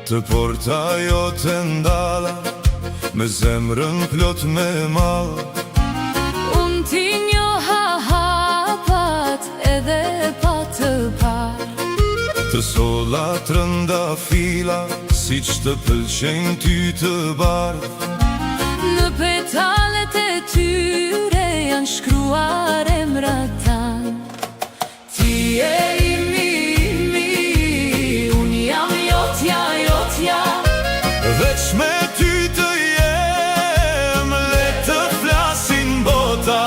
Të porta jo të ndala, me zemrën plot me mall. Unë ti njoha hapat edhe pa të par. Të sola të rënda fila, si që të pëlqenjë ty të bardh. Në petalet e tyre janë shkruar emrat tanë. Ti e imi, unë jam jotja, jotja. Veç me ty të jem, le të flasin bota.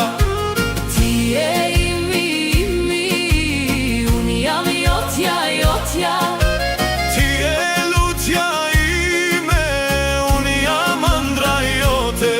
Ti e imi, unë jam jotja, jotja. Ti e lutja ime, unë jam ëndra jote.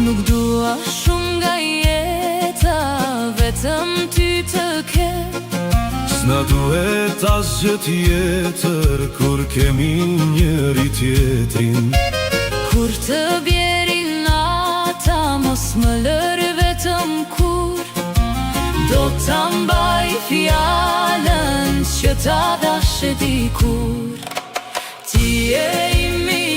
Nuk dua shumë nga jeta, vetëm ty të ke. S'na duhet asgjë tjetër, kur kemi njëri tjetrin. Kur të bjeri nata, mos më lër vetëm kur. Do ta mbaj fjallën që ta dashe dikur. Ti e imi,